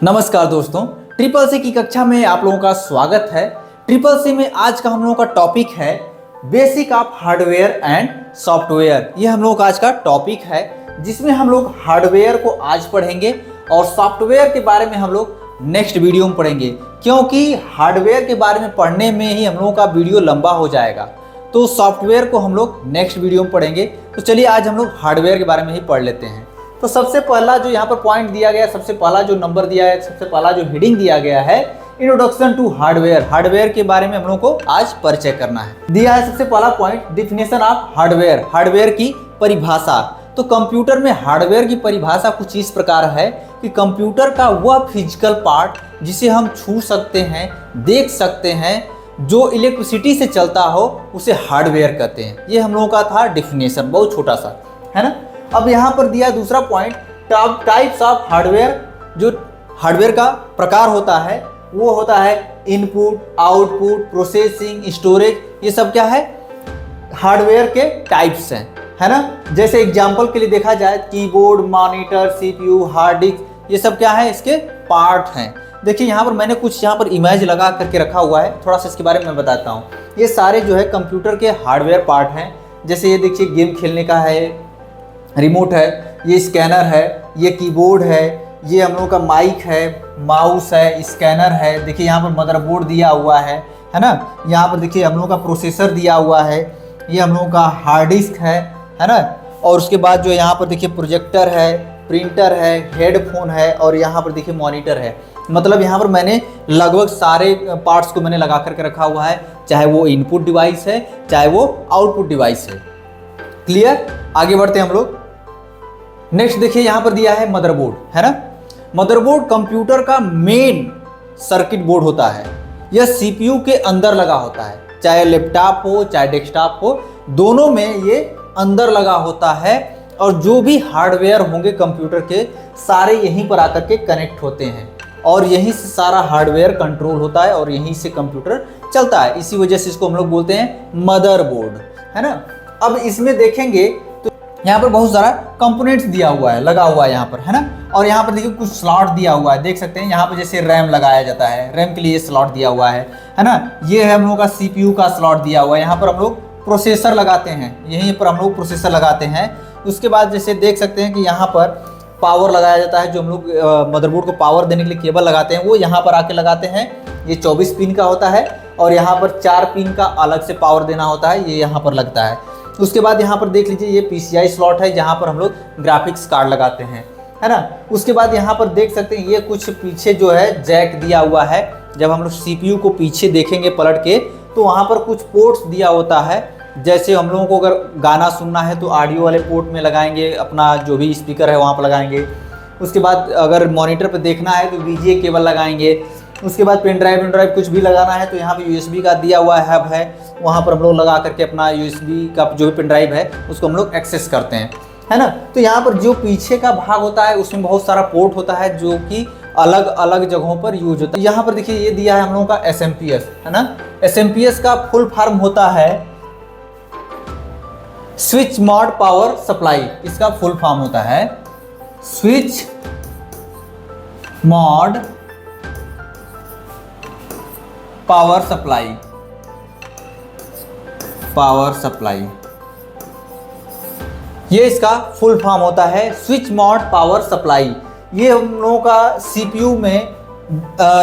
नमस्कार दोस्तों, triple C की कक्षा में आप लोगों का स्वागत है। ट्रिपल सी में आज का हम लोगों का टॉपिक है basic of hardware and software. ये हम लोगों का आज का टॉपिक है जिसमें हम लोग हार्डवेयर को आज पढ़ेंगे और सॉफ्टवेयर के बारे में हम लोग नेक्स्ट वीडियो में पढ़ेंगे, क्योंकि हार्डवेयर के बारे में पढ़ने में ही हम लोगों का वीडियो लंबा हो जाएगा। तो सॉफ्टवेयर को हम लोग नेक्स्ट वीडियो में पढ़ेंगे। तो चलिए आज हम लोग हार्डवेयर के बारे में ही पढ़ लेते हैं। तो सबसे पहला जो यहाँ पर पॉइंट दिया गया है, सबसे पहला जो नंबर दिया है, सबसे पहला जो हेडिंग दिया गया है, इंट्रोडक्शन टू हार्डवेयर। हार्डवेयर के बारे में हम लोगों को आज परिचय करना है। दिया है सबसे पहला point definition of hardware, hardware की परिभाषा। तो कंप्यूटर में हार्डवेयर की परिभाषा कुछ इस प्रकार है कि कंप्यूटर का वह फिजिकल पार्ट जिसे हम छू सकते हैं, देख सकते हैं, जो इलेक्ट्रिसिटी से चलता हो, उसे हार्डवेयर कहते हैं। ये हम लोगों का था डेफिनेशन, बहुत छोटा सा है ना। अब यहाँ पर दिया दूसरा पॉइंट टाइप्स ऑफ हार्डवेयर। जो हार्डवेयर का प्रकार होता है वो होता है इनपुट, आउटपुट, प्रोसेसिंग, स्टोरेज। ये सब क्या है, हार्डवेयर के टाइप्स हैं, है ना। जैसे एग्जांपल के लिए देखा जाए keyboard, monitor, CPU, hard disk, ये सब क्या है, इसके पार्ट हैं। देखिए यहाँ पर मैंने कुछ यहाँ पर इमेज लगा करके रखा हुआ है, थोड़ा सा इसके बारे में मैं बताता हूँ। ये सारे जो है कंप्यूटर के हार्डवेयर पार्ट हैं। जैसे ये देखिए गेम खेलने का है, रिमोट है, ये स्कैनर है, ये कीबोर्ड है, ये हम लोगों का माइक है, माउस है, स्कैनर है। देखिए यहाँ पर मदरबोर्ड दिया हुआ है ना। यहाँ पर देखिए हम लोगों का प्रोसेसर दिया हुआ है, ये हम लोगों का हार्ड डिस्क है ना। और उसके बाद जो यहाँ पर देखिए प्रोजेक्टर है, प्रिंटर है, हेडफोन है, और यहाँ पर देखिए मॉनिटर है। मतलब यहाँ पर मैंने लगभग सारे पार्ट्स को मैंने लगा करके रखा हुआ है, चाहे वो इनपुट डिवाइस है, चाहे वो आउटपुट डिवाइस है। क्लियर, आगे बढ़ते हैं हम लोग। नेक्स्ट देखिए यहाँ पर दिया है मदरबोर्ड, है ना। मदरबोर्ड कंप्यूटर का मेन सर्किट बोर्ड होता है। यह सीपीयू के अंदर लगा होता है, चाहे लैपटॉप हो चाहे डेस्कटॉप हो, दोनों में ये अंदर लगा होता है। और जो भी हार्डवेयर होंगे कंप्यूटर के, सारे यहीं पर आकर के कनेक्ट होते हैं और यहीं से सारा हार्डवेयर कंट्रोल होता है और यहीं से कंप्यूटर चलता है। इसी वजह से इसको हम लोग बोलते हैं मदरबोर्ड, है ना। अब इसमें देखेंगे तो यहाँ पर बहुत सारा कंपोनेंट्स दिया हुआ है, लगा हुआ है यहाँ पर, है ना। और यहाँ पर देखिए कुछ स्लॉट दिया हुआ है, देख सकते हैं। यहाँ पर जैसे रैम लगाया जाता है, रैम के लिए स्लॉट दिया हुआ है ना। ये है हम लोगों का सीपीयू का स्लॉट दिया हुआ है। यहाँ पर हम लोग प्रोसेसर लगाते हैं, यहीं पर हम लोग प्रोसेसर लगाते हैं। उसके बाद जैसे देख सकते हैं कि यहाँ पर पावर लगाया जाता है, जो हम लोग मदरबोर्ड को पावर देने के लिए केबल लगाते हैं, वो यहाँ पर आके लगाते हैं। ये 24 पिन का होता है और यहाँ पर 4 पिन का अलग से पावर देना होता है, ये यहाँ पर लगता है। उसके बाद यहाँ पर देख लीजिए ये पीसीआई स्लॉट है, जहाँ पर हम लोग ग्राफिक्स कार्ड लगाते हैं, है ना। उसके बाद यहाँ पर देख सकते हैं ये कुछ पीछे जो है जैक दिया हुआ है। जब हम लोग सीपीयू को पीछे देखेंगे पलट के, तो वहाँ पर कुछ पोर्ट्स दिया होता है। जैसे हम लोगों को अगर गाना सुनना है तो ऑडियो वाले पोर्ट में लगाएंगे, अपना जो भी स्पीकर है वहाँ पर लगाएंगे। उसके बाद अगर मॉनिटर पर देखना है तो वीजीए केबल लगाएंगे। उसके बाद पेन ड्राइव कुछ भी लगाना है तो यहाँ पे यूएसबी का दिया हुआ हब है, वहाँ पर हम लोग लगा करके अपना यूएसबी का जो भी पेन ड्राइव है उसको हम लोग एक्सेस करते हैं, है ना। तो यहाँ पर जो पीछे का भाग होता है उसमें बहुत सारा पोर्ट होता है जो कि अलग अलग जगहों पर यूज होता है। यहाँ पर देखिए ये दिया है हम लोगों का एसएमपीएस, है ना। एसएमपीएस का फुल फॉर्म होता है स्विच मोड पावर सप्लाई। इसका फुल फॉर्म होता है switch mode power supply, power supply, ये इसका फुल फॉर्म होता है स्विच मोड पावर सप्लाई। ये हम लोगों का सीपीयू में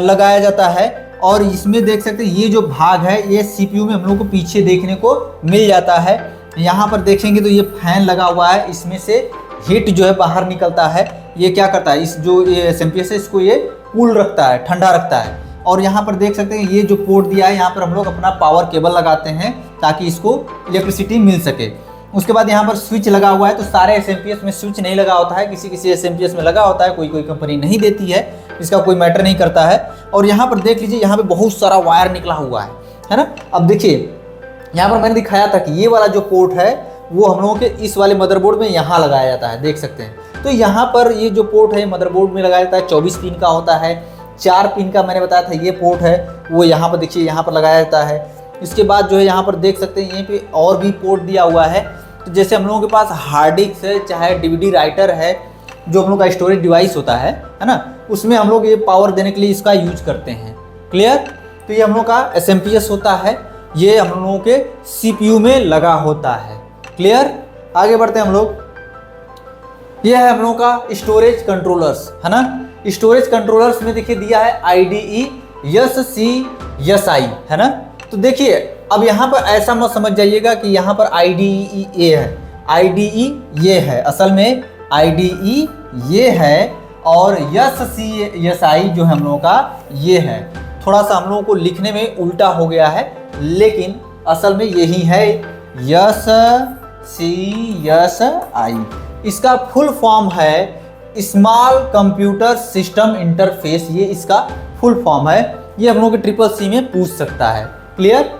लगाया जाता है और इसमें देख सकते हैं ये जो भाग है ये सीपीयू में हम लोग को पीछे देखने को मिल जाता है। यहाँ पर देखेंगे तो ये फैन लगा हुआ है, इसमें से हीट जो है बाहर निकलता है। ये क्या करता है, इस जो ये एसएमपीएस है इसको ये कूल रखता है, ठंडा रखता है। और यहाँ पर देख सकते हैं ये जो पोर्ट दिया है, यहाँ पर हम लोग अपना पावर केबल लगाते हैं ताकि इसको इलेक्ट्रिसिटी मिल सके। उसके बाद यहाँ पर स्विच लगा हुआ है, तो सारे एसएमपीएस में स्विच नहीं लगा होता है, किसी किसी एसएमपीएस में लगा होता है, कोई कोई कंपनी नहीं देती है, इसका कोई मैटर नहीं करता है। और यहाँ पर देख लीजिए यहाँ पे बहुत सारा वायर निकला हुआ है ना। अब देखिए यहाँ पर मैंने दिखाया था कि ये वाला जो पोर्ट है वो हम लोगों के इस वाले मदरबोर्ड में यहाँ लगाया जाता है, देख सकते हैं। तो यहाँ पर ये जो पोर्ट है मदरबोर्ड में लगाया जाता है, 24 पिन का होता है। 4 पिन का मैंने बताया था ये पोर्ट है, वो यहाँ पर देखिए यहाँ पर लगाया जाता है। इसके बाद जो है यहाँ पर देख सकते हैं यहीं पे और भी पोर्ट दिया हुआ है। तो जैसे हम लोगों के पास हार्ड डिस्क है, चाहे डीवीडी राइटर है, जो हम लोग का स्टोरेज डिवाइस होता है ना, उसमें हम लोग ये पावर देने के लिए इसका यूज करते हैं। क्लियर? तो ये हम लोग का SMPS होता है, ये हम लोगों के CPU में लगा होता है। क्लियर? आगे बढ़ते हैं हम लोग। ये है हम लोगों का स्टोरेज कंट्रोलर्स, है ना। स्टोरेज कंट्रोलर्स में देखिए दिया है IDE SCSI, है ना। तो देखिए अब यहाँ पर ऐसा मत समझ जाइएगा कि यहाँ पर IDE ये है, IDE ये है, असल में IDE ये है और SCSI जो है हम लोगों का ये है। थोड़ा सा हम लोगों को लिखने में उल्टा हो गया है, लेकिन असल में यही है SCSI। इसका फुल फॉर्म है स्मॉल कंप्यूटर सिस्टम इंटरफेस, ये इसका फुल फॉर्म है। ये हम लोग के SSC में पूछ सकता है। क्लियर?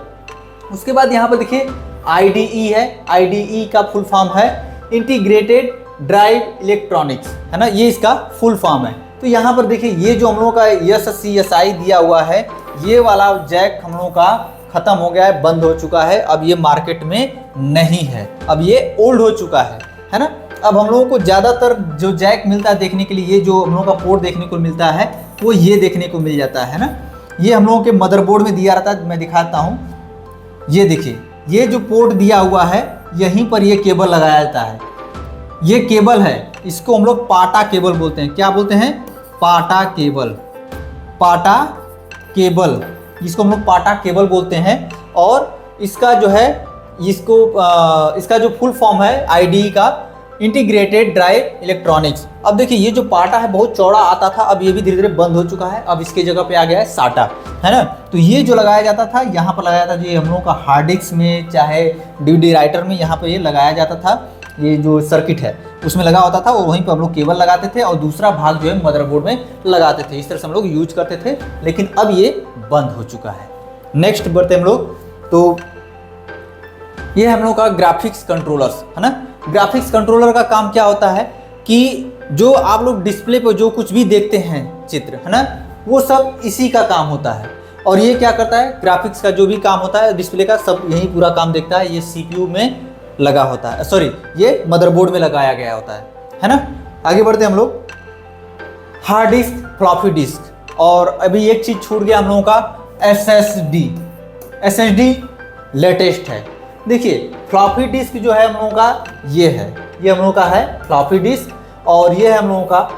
उसके बाद यहाँ पर देखिए IDE है, IDE का फुल फॉर्म है इंटीग्रेटेड ड्राइव इलेक्ट्रॉनिक्स, है ना, ये इसका फुल फॉर्म है। तो यहाँ पर देखिए ये जो हम लोगों का SCSI दिया हुआ है, ये वाला जैक हम लोगों का खत्म हो गया है, बंद हो चुका है, अब ये मार्केट में नहीं है, अब ये ओल्ड हो चुका है ना। अब हम लोगों को ज़्यादातर जो जैक मिलता है देखने के लिए, ये जो हम लोगों का पोर्ट देखने को मिलता है वो ये देखने को मिल जाता है ना। ये हम लोगों के मदरबोर्ड में दिया रहता है, मैं दिखाता हूँ। ये देखिए ये जो पोर्ट दिया हुआ है, यहीं पर ये केबल लगाया जाता है। ये केबल है, इसको हम लोग पाटा केबल बोलते हैं। क्या बोलते हैं? पाटा केबल, पाटा केबल, जिसको हम लोग पाटा केबल बोलते हैं। और इसका जो है इसका जो फुल फॉर्म है IDE का इंटीग्रेटेड ड्राइव इलेक्ट्रॉनिक्स। अब देखिए ये जो पाटा है बहुत चौड़ा आता था, अब ये भी धीरे धीरे बंद हो चुका है, अब इसके जगह पे आ गया है साटा, है ना। तो ये जो लगाया जाता था यहाँ पर लगाया जाता था, ये हम लोगों का हार्ड डिस्क में चाहे DVD राइटर में यहाँ पर ये लगाया जाता था। ये जो सर्किट है उसमें लगा होता था, और वहीं पर हम लोग केबल लगाते थे और दूसरा भाग जो है मदरबोर्ड में लगाते थे। इस तरह से हम लोग यूज करते थे, लेकिन अब ये बंद हो चुका है। नेक्स्ट बढ़ते हम लोग। तो ये हम लोग का ग्राफिक्स कंट्रोलर्स, है ना। ग्राफिक्स कंट्रोलर का काम क्या होता है कि जो आप लोग डिस्प्ले पर जो कुछ भी देखते हैं चित्र, है ना, वो सब इसी का काम होता है। और ये क्या करता है, ग्राफिक्स का जो भी काम होता है डिस्प्ले का, सब यही पूरा काम देखता है। ये CPU में लगा होता है, सॉरी ये मदरबोर्ड में लगाया गया होता है ना। आगे बढ़ते हैं हम लोग। हार्ड डिस्क, फ्लॉपी डिस्क, और अभी एक चीज छूट गया हम लोगों का SSD लेटेस्ट है। देखिए फ्लॉपी डिस्क जो है हम लोगों का ये है, ये हम लोगों का है फ्लॉपी डिस्क, और ये है हम लोगों का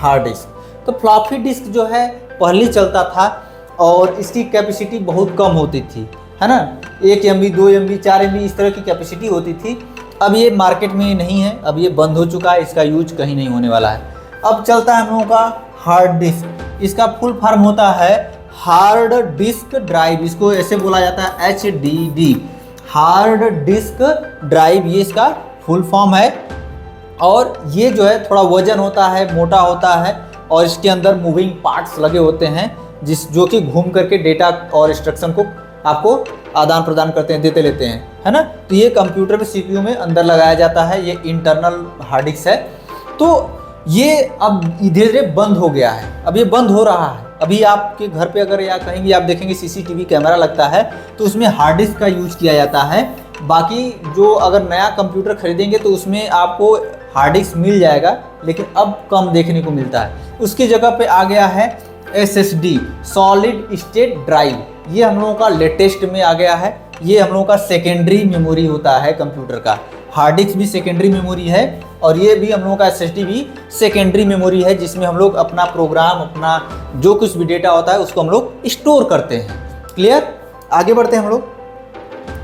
हार्ड डिस्क। तो फ्लॉपी डिस्क जो है पहले चलता था और इसकी कैपेसिटी बहुत कम होती थी, है ना। 1 MB 2 MB 4 MB इस तरह की कैपेसिटी होती थी। अब ये मार्केट में नहीं है, अब ये बंद हो चुका है, इसका यूज कहीं नहीं होने वाला है। अब चलता है हम लोगों का हार्ड डिस्क। इसका फुल फॉर्म होता है हार्ड डिस्क ड्राइव, इसको ऐसे बोला जाता है HDD, हार्ड डिस्क ड्राइव, ये इसका फुल फॉर्म है। और ये जो है थोड़ा वजन होता है, मोटा होता है, और इसके अंदर मूविंग पार्ट्स लगे होते हैं जो कि घूम करके डेटा और इंस्ट्रक्शन को आपको आदान प्रदान करते हैं, देते लेते हैं, है ना। तो ये कंप्यूटर में CPU में अंदर लगाया जाता है, ये इंटरनल हार्ड डिस्क है। तो ये अब धीरे धीरे बंद हो गया है, अब ये बंद हो रहा है। अभी आपके घर पे अगर या कहीं भी आप देखेंगे CCTV कैमरा लगता है तो उसमें हार्ड डिस्क का यूज किया जाता है। बाकी जो अगर नया कंप्यूटर खरीदेंगे तो उसमें आपको हार्ड डिस्क मिल जाएगा, लेकिन अब कम देखने को मिलता है। उसकी जगह पे आ गया है SSD, सॉलिड स्टेट ड्राइव, ये हम लोगों का लेटेस्ट में आ गया है। ये हम लोगों का सेकेंडरी मेमोरी होता है कंप्यूटर का। हार्ड डिस्क भी सेकेंडरी मेमोरी है, और ये भी हम लोगों का SSD भी सेकेंडरी मेमोरी है, जिसमें हम लोग अपना प्रोग्राम, अपना जो कुछ भी डेटा होता है उसको हम लोग स्टोर करते हैं। क्लियर? आगे बढ़ते हैं हम लोग।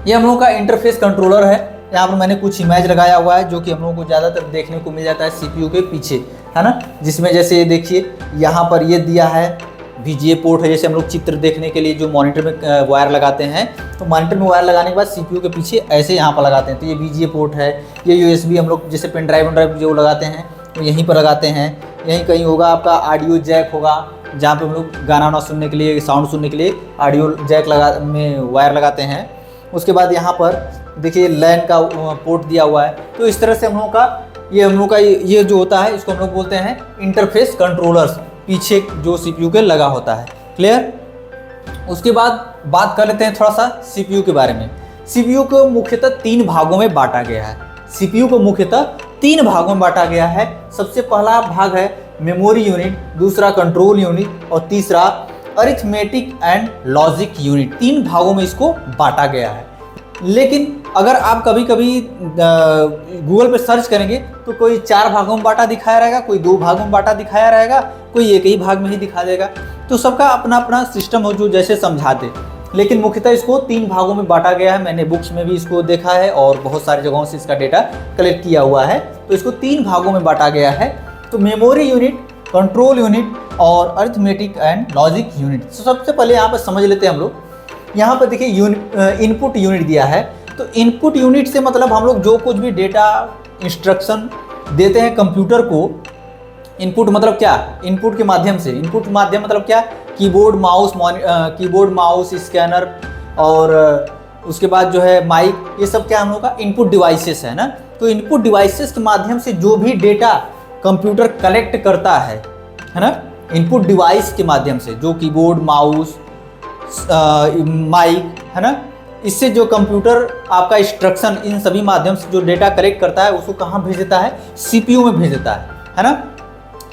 ये हम लोगों का इंटरफेस कंट्रोलर है। यहाँ पर मैंने कुछ इमेज लगाया हुआ है जो कि हम लोगों को ज़्यादातर देखने को मिल जाता है CPU के पीछे, है ना। जिसमें जैसे ये देखिए यहाँ पर ये दिया है VGA पोर्ट है, जैसे हम लोग चित्र देखने के लिए जो मॉनिटर में वायर लगाते हैं, तो मॉनिटर में वायर लगाने के बाद CPU के पीछे ऐसे यहाँ पर लगाते हैं। तो ये VGA पोर्ट है। ये USB हम लोग जैसे पेन ड्राइव जो लगाते हैं तो यहीं पर लगाते हैं। यहीं कहीं होगा आपका ऑडियो जैक होगा, जहाँ पे हम लोग गाना सुनने के लिए, साउंड सुनने के लिए ऑडियो जैक में वायर लगाते हैं। उसके बाद यहाँ पर देखिए लैन का पोर्ट दिया हुआ है। तो इस तरह से हम लोगों का ये जो होता है इसको हम लोग बोलते हैं इंटरफेस कंट्रोलर्स, पीछे जो CPU के लगा होता है। क्लियर? उसके बाद बात कर लेते हैं थोड़ा सा CPU के बारे में। CPU को मुख्यतः 3 भागों में बांटा गया है। CPU को मुख्यतः 3 भागों में बांटा गया है। सबसे पहला भाग है मेमोरी यूनिट, दूसरा कंट्रोल यूनिट और तीसरा अरिथमेटिक एंड लॉजिक यूनिट। 3 भागों में इसको बांटा गया है। लेकिन अगर आप कभी कभी गूगल पे सर्च करेंगे तो कोई 4 भागों में बांटा दिखाया रहेगा, कोई 2 भागों में बांटा दिखाया रहेगा, कोई एक ही भाग में ही दिखा देगा। तो सबका अपना अपना सिस्टम हो जो जैसे समझाते, लेकिन मुख्यतः इसको 3 भागों में बांटा गया है। मैंने बुक्स में भी इसको देखा है और बहुत सारी जगहों से इसका डेटा कलेक्ट किया हुआ है। तो इसको 3 भागों में बांटा गया है। तो मेमोरी यूनिट, कंट्रोल यूनिट और अरिथमेटिक एंड लॉजिक यूनिट। तो सबसे पहले यहाँ पर समझ लेते हैं हम लोग। यहाँ पर देखिए इनपुट यूनिट दिया है। तो इनपुट यूनिट से मतलब हम लोग जो कुछ भी डेटा इंस्ट्रक्शन देते हैं कंप्यूटर को, इनपुट मतलब क्या, इनपुट के माध्यम से, इनपुट माध्यम मतलब क्या, कीबोर्ड माउस स्कैनर और उसके बाद जो है माइक, ये सब क्या हम लोग का इनपुट डिवाइसेस है ना। तो इनपुट डिवाइसेस के माध्यम से जो भी डेटा कंप्यूटर कलेक्ट करता है ना, इनपुट डिवाइस के माध्यम से जो कीबोर्ड माउस माइक है ना, इससे जो कंप्यूटर आपका इंस्ट्रक्शन इन सभी माध्यम से जो डेटा कलेक्ट करता है उसको कहाँ भेज देता है, सीपीयू में भेज देता है ना।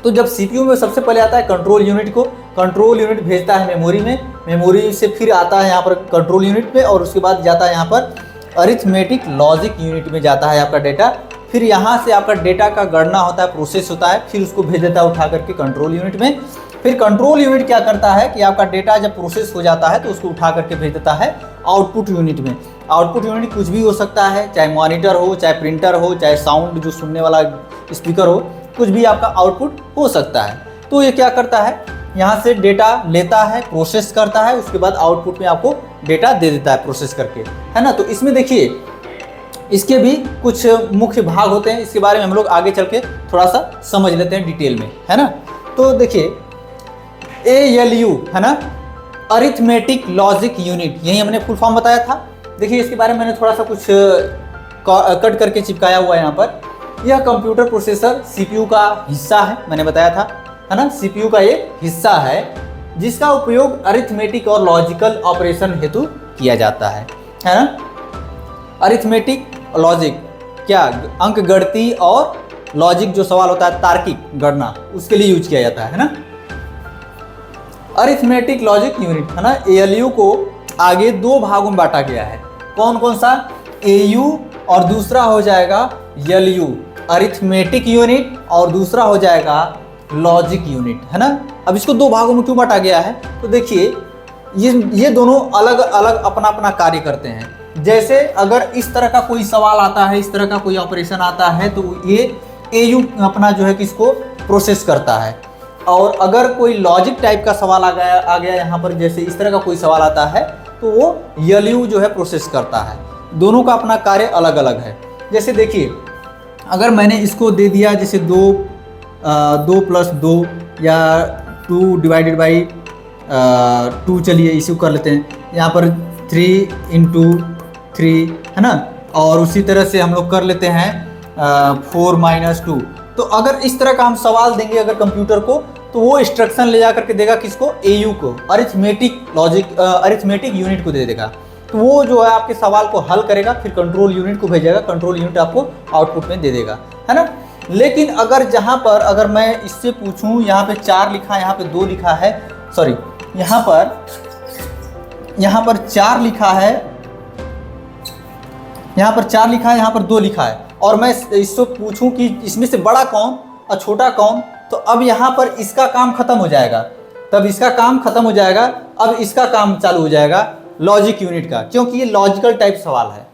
तो जब सीपीयू में सबसे पहले आता है कंट्रोल यूनिट को, कंट्रोल यूनिट भेजता है मेमोरी में, मेमोरी से फिर आता है यहाँ पर कंट्रोल यूनिट में और उसके बाद जाता है यहाँ पर अरिथमेटिक लॉजिक यूनिट में जाता है आपका डेटा। फिर यहाँ से आपका डेटा का गणना होता है, प्रोसेस होता है, फिर उसको भेज देता है उठा करके कंट्रोल यूनिट में। फिर कंट्रोल यूनिट क्या करता है कि आपका डेटा जब प्रोसेस हो जाता है तो उसको उठा करके भेज देता है आउटपुट यूनिट में। आउटपुट यूनिट कुछ भी हो सकता है, चाहे मॉनिटर हो, चाहे प्रिंटर हो, चाहे साउंड जो सुनने वाला स्पीकर हो, कुछ भी आपका आउटपुट हो सकता है। तो ये क्या करता है, यहाँ से डेटा लेता है, प्रोसेस करता है, उसके बाद आउटपुट में आपको डेटा दे देता है प्रोसेस करके, है ना। तो इसमें देखिए इसके भी कुछ मुख्य भाग होते हैं, इसके बारे में हम लोग आगे चल के थोड़ा सा समझ लेते हैं डिटेल में, है ना। तो देखिए ALU है ना, अरिथमेटिक लॉजिक यूनिट, यही हमने फुल फॉर्म बताया था। देखिए इसके बारे में मैंने थोड़ा सा कुछ कट करके चिपकाया हुआ है यहाँ पर। यह कंप्यूटर प्रोसेसर CPU का हिस्सा है, मैंने बताया था, है ना। CPU का एक हिस्सा है जिसका उपयोग अरिथमेटिक और लॉजिकल ऑपरेशन हेतु किया जाता है ना। अरिथमेटिक लॉजिक क्या, अंक गणती और लॉजिक जो सवाल होता है तार्किक गणना, उसके लिए यूज किया जाता है ना। अरिथमेटिक लॉजिक यूनिट है ना, ALU को आगे 2 भागों में बांटा गया है। कौन कौन सा, AU और दूसरा हो जाएगा LU, अरिथमेटिक यूनिट और दूसरा हो जाएगा लॉजिक यूनिट, है ना। अब इसको 2 भागों में क्यों बांटा गया है, तो देखिए ये दोनों अलग अलग अपना अपना कार्य करते हैं। जैसे अगर इस तरह का कोई सवाल आता है, इस तरह का कोई ऑपरेशन आता है तो ये AU अपना जो है किसको प्रोसेस करता है। और अगर कोई लॉजिक टाइप का सवाल आ गया यहाँ पर, जैसे इस तरह का कोई सवाल आता है तो वो LU जो है प्रोसेस करता है। दोनों का अपना कार्य अलग अलग है। जैसे देखिए अगर मैंने इसको दे दिया जैसे 2 + 2 या 2 / 2, चलिए इसी को कर लेते हैं। यहाँ पर 3 × 3 है ना, और उसी तरह से हम लोग कर लेते हैं 4 - 2। तो अगर इस तरह का हम सवाल देंगे अगर कंप्यूटर को, तो वो इंस्ट्रक्शन ले जा करके देगा किसको, AU को, अरिथमेटिक यूनिट को दे देगा। तो वो जो है आपके सवाल को हल करेगा, फिर कंट्रोल यूनिट को भेजेगा, कंट्रोल यूनिट आपको आउटपुट में दे देगा, है ना। लेकिन अगर जहाँ पर अगर मैं इससे पूछूं, यहाँ पे 4 लिखा है, यहाँ पे 2 लिखा है, सॉरी यहाँ पर 4 लिखा है, यहाँ पर 4 लिखा है, यहाँ पर 2 लिखा है, और मैं इससे पूछूं कि इसमें से बड़ा कौन और छोटा कौन, तो अब यहाँ पर इसका काम खत्म हो जाएगा, तब इसका काम खत्म हो जाएगा, अब इसका काम चालू हो जाएगा लॉजिक यूनिट का, क्योंकि ये लॉजिकल टाइप सवाल है,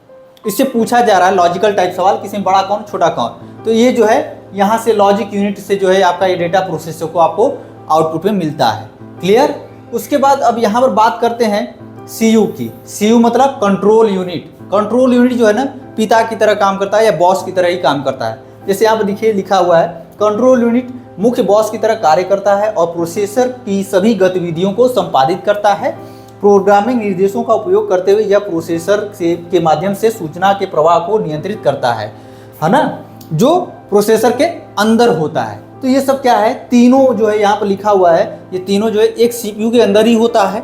इससे पूछा जा रहा है लॉजिकल टाइप सवाल, किसमें बड़ा कौन छोटा कौन। तो ये जो है यहाँ से लॉजिक यूनिट से जो है आपका ये डेटा प्रोसेसर को आपको आउटपुट में मिलता है। क्लियर। उसके बाद अब यहाँ पर बात करते हैं CU की। CU मतलब कंट्रोल यूनिट। कंट्रोल यूनिट जो है ना पिता की तरह काम करता है या बॉस की तरह ही काम करता है। जैसे यहाँ पर देखिए लिखा हुआ है, कंट्रोल यूनिट मुख्य बॉस की तरह कार्य करता है और प्रोसेसर की सभी गतिविधियों को संपादित करता है। प्रोग्रामिंग निर्देशों का उपयोग करते हुए यह प्रोसेसर के माध्यम से सूचना के प्रवाह को नियंत्रित करता है ना, जो प्रोसेसर के अंदर होता है। तो ये सब क्या है, तीनों जो है यहाँ पर लिखा हुआ है, ये तीनों जो है एक CPU के अंदर ही होता है।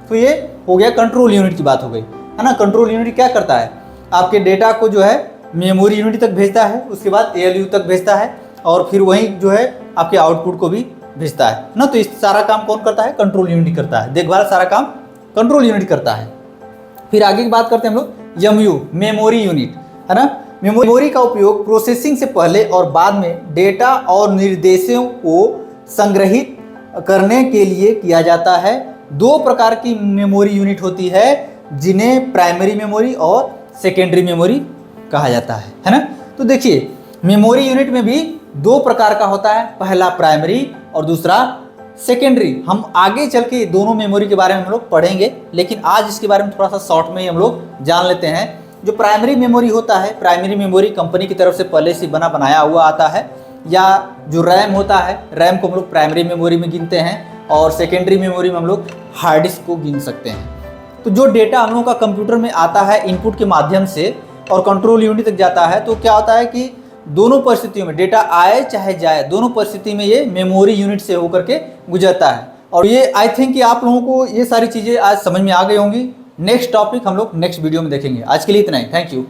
तो ये हो गया कंट्रोल यूनिट की बात हो गई, है ना। कंट्रोल यूनिट क्या करता है, आपके डेटा को जो है मेमोरी यूनिट तक भेजता है, उसके बाद ALU तक भेजता है, और फिर वही जो है आपके आउटपुट को भी भेजता है ना। तो इस सारा काम कौन करता है? कंट्रोल यूनिट करता है। देखभाल सारा काम कंट्रोल यूनिट करता है। फिर आगे की बात करते हैं हम लोग एमयू, मेमोरी यूनिट, है ना। मेमोरी का उपयोग प्रोसेसिंग से पहले और बाद में डेटा और निर्देशों को संग्रहित करने के लिए किया जाता है। दो प्रकार की मेमोरी यूनिट होती है जिन्हें प्राइमरी मेमोरी और सेकेंडरी मेमोरी कहा जाता है ना। तो देखिए मेमोरी यूनिट में भी दो प्रकार का होता है, पहला प्राइमरी और दूसरा सेकेंडरी। हम आगे चल के दोनों मेमोरी के बारे में हम लोग पढ़ेंगे, लेकिन आज इसके बारे में थोड़ा सा शॉर्ट में ही हम लोग जान लेते हैं। जो प्राइमरी मेमोरी होता है, प्राइमरी मेमोरी कंपनी की तरफ से पहले से बनाया हुआ आता है, या जो रैम होता है, रैम को हम लोग प्राइमरी मेमोरी में गिनते हैं, और सेकेंडरी मेमोरी में हम लोग हार्ड डिस्क को गिन सकते हैं। तो जो डेटा हम लोगों का कंप्यूटर में आता है इनपुट के माध्यम से और कंट्रोल यूनिट तक जाता है, तो क्या होता है कि दोनों परिस्थितियों में डेटा आए चाहे जाए, दोनों परिस्थिति में ये मेमोरी यूनिट से होकर के गुजरता है। और ये आई थिंक कि आप लोगों को ये सारी चीज़ें आज समझ में आ गई होंगी। नेक्स्ट टॉपिक हम लोग नेक्स्ट वीडियो में देखेंगे। आज के लिए इतना ही। Thank you.